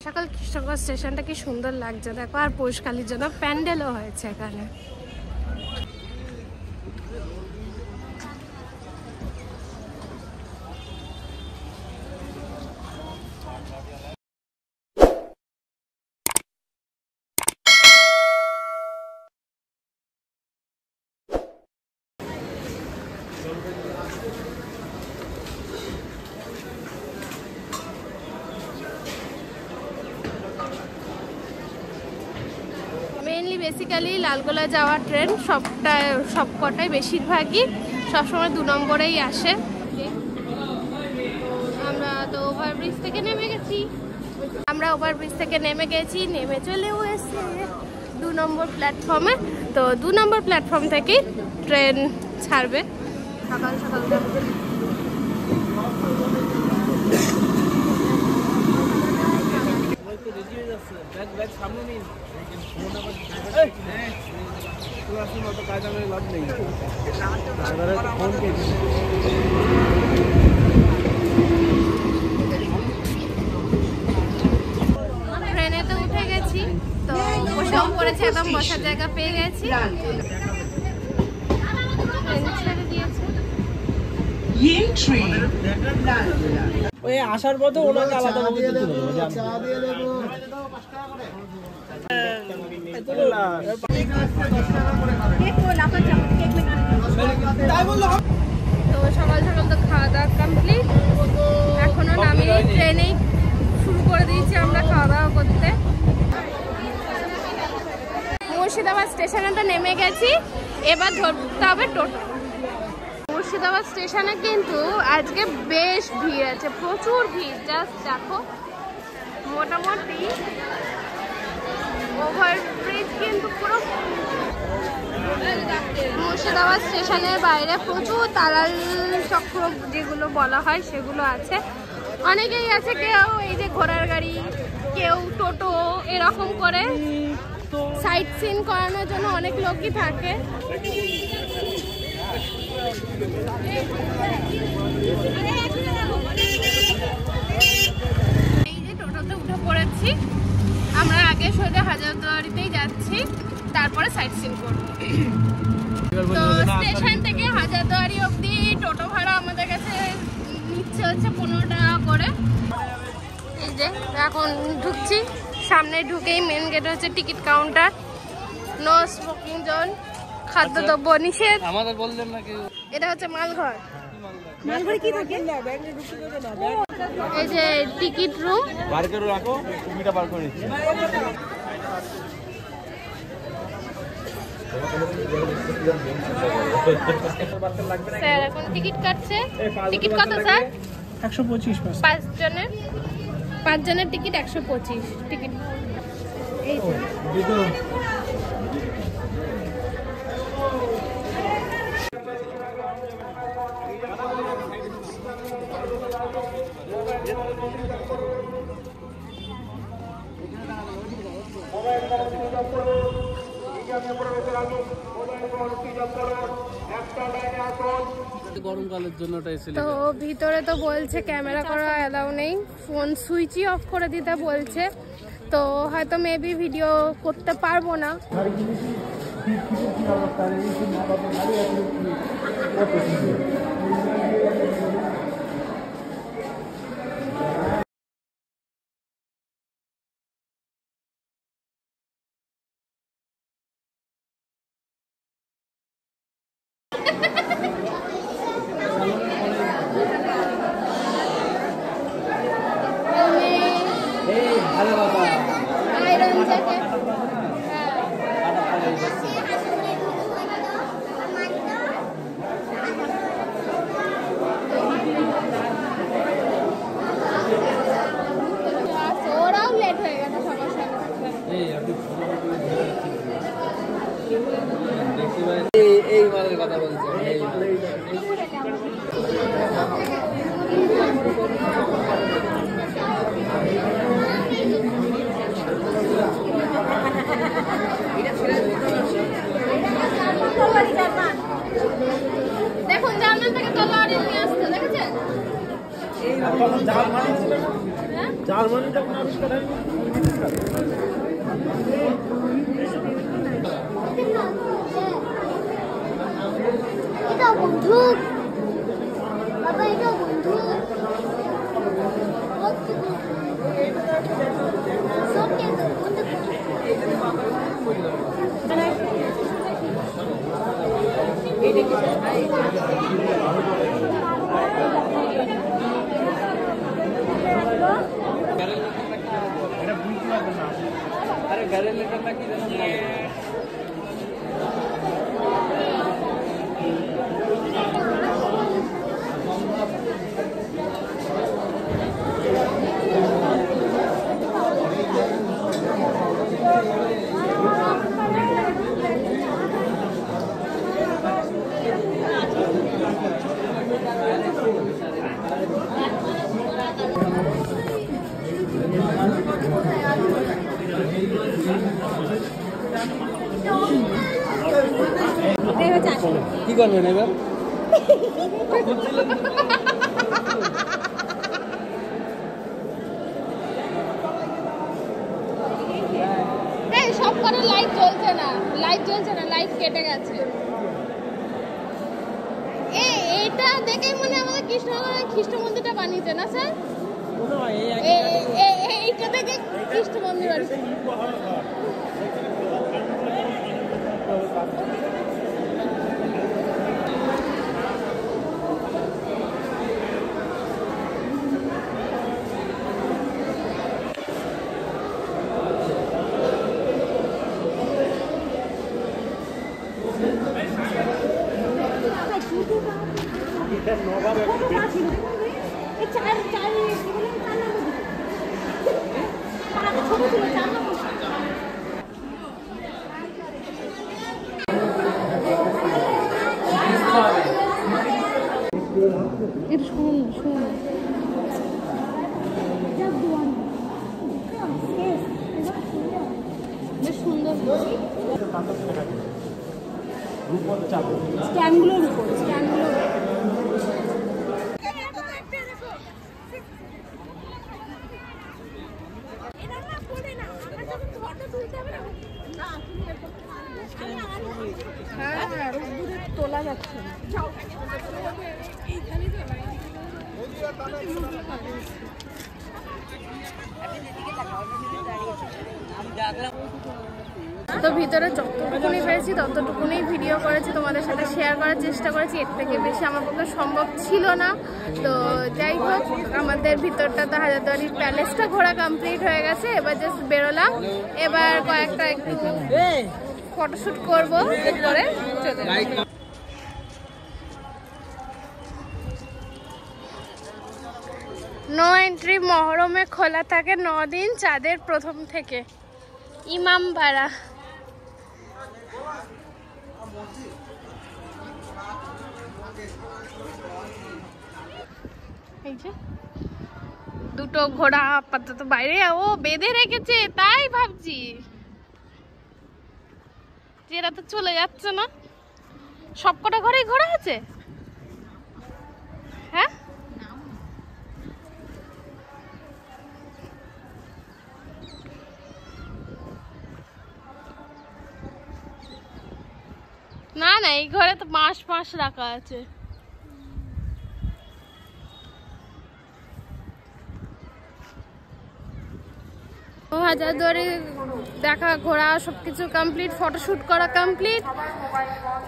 সকাল কৃষ্ণগঞ্জ স্টেশনটা কি সুন্দর লাগছে দেখো, আর পৌষকালীর জন্য প্যান্ডেলও হয়েছে এখানে। মেইনলি বেসিক্যালি লালগোলা যাওয়ার ট্রেন সবকটাই বেশিরভাগই সবসময় 2 নম্বরেই আসে। আমরা তো ওভারব্রিজ থেকে নেমে গেছি, নেমে চলেও এসে 2 নম্বর প্ল্যাটফর্মে। তো 2 নম্বর প্ল্যাটফর্ম থেকেই ট্রেন ছাড়বে সকাল সকাল। ট্রেনে তো উঠে গেছি, তো বসেও পড়েছে, একদম বসার জায়গা পেয়ে গেছি। ওই আসার পথে ওনাকে আলাদা তো সকাল সকাল তো খাওয়া দাওয়া কমপ্লিট, এখনো নামিয়ে ট্রেনেই শুরু করে দিয়েছি আমরা খাওয়া দাওয়া করতে। মুর্শিদাবাদ স্টেশনে তো নেমে গেছি, এবার ধরতে হবে টোটো। মুর্শিদাবাদ স্টেশনে কিন্তু আজকে বেশ ভিড় আছে, প্রচুর ভিড়। জাস্ট দেখো, মোটামুটি ওভারব্রিজ কিন্তু পুরো। মুর্শিদাবাদ স্টেশনের বাইরে প্রচুর দালাল চক্র যেগুলো বলা হয় সেগুলো আছে। অনেকেই আছে, কেউ এই যে ঘোড়ার গাড়ি, কেউ টোটো, এরকম করে সাইট সিন করানোর জন্য অনেক লোকই থাকে। এই যে টোটোতে উঠে পড়েছি আমরা, আগে সোজা হাজারদুয়ারিতেই যাচ্ছি, তারপরে সাইট সিন করব। তো স্টেশন থেকে হাজারদুয়ারি অবধি টোটো ভাড়া আমাদের কাছে নিচ্ছে হচ্ছে 15 টাকা করে। এই যে এখন ঢুকছি, সামনে ঢুকেই মেন গেট হচ্ছে ticket counter, no smoking zone, খাদ্যদ্রব্য নিষেধ। আমাদের বললেন না কেউ। এটা হচ্ছে মালঘর। মালঘরে কি থাকে? এই যে টিকিট রুম। বার করে রাখো, টুপিটা বার করে নিচ্ছি। স্যার এখন টিকিট কাটছে। টিকিট কত স্যার? 125। 5 জনের টিকিট 125 টিকিট। এই গরমকালের জন্য তো ভিতরে তো বলছে ক্যামেরা করা অ্যালাউ নেই, ফোন সুইচই অফ করে দিতে বলছে। তো হয়তো মেবি ভিডিও করতে পারবো না। এই মালের কথা বলছি। দেখুন জার্মান থেকে তলোয়ারি নিয়ে আসতে দেখেছেন? জার্মানি বন্দুক বাবা, এটা বন্দুক। সব কে তো বন্দুক। अरे घर लेकर ना की কি করবেন এবার? এই সব করে লাইট জ্বলছে না, লাইট কেটে গেছে। এইটা দেখেই মনে আমাদের খ্রিস্ট মন্দিরটা বানিয়েছে না স্যার? এইটা দেখে খ্রিস্ট মন্দির বানিয়েছে। স্ট্যান্ডগুলোর উপর তোলা যাচ্ছে না। তো ভিতরে যতটুকুনি পেরেছি ততটুকুনি ভিডিও করেছি, তোমাদের সাথে শেয়ার করার চেষ্টা করেছি। এর থেকে বেশি আমার পক্ষে সম্ভব ছিল না। তো যাই হোক, আমাদের ভিতরটা তো হাজারদুয়ারির প্যালেসটা ঘোরা কমপ্লিট হয়ে গেছে। এবার জাস্ট বেরোলাম, এবার কয়েকটা একটু ফটোশ্যুট করবো, করে চলে যাবো। নো এন্ট্রি মহরমে খোলা থাকে 9 দিন, চাঁদের প্রথম থেকে। ইমামবাড়া এই যে দুটো ঘোড়া আপাতত বাইরে বেঁধে রেখেছে, তাই ভাবছি যে এরা তো চলে যাচ্ছে না। সবকটা ঘরেই ঘোড়া আছে? হ্যাঁ, না না, এই ঘরে তো মাস রাখা আছে। হাজারদুয়ারি দেখা, ঘোরা সবকিছু কমপ্লিট, ফটোশুট করা কমপ্লিট।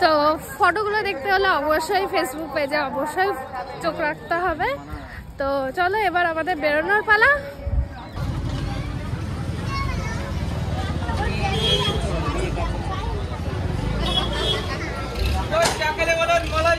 তো ফটোগুলো দেখতে হলে অবশ্যই ফেসবুক পেজে অবশ্যই চোখ রাখতে হবে। তো চলো এবার আমাদের বেরোনোর পালা। বলো মলাই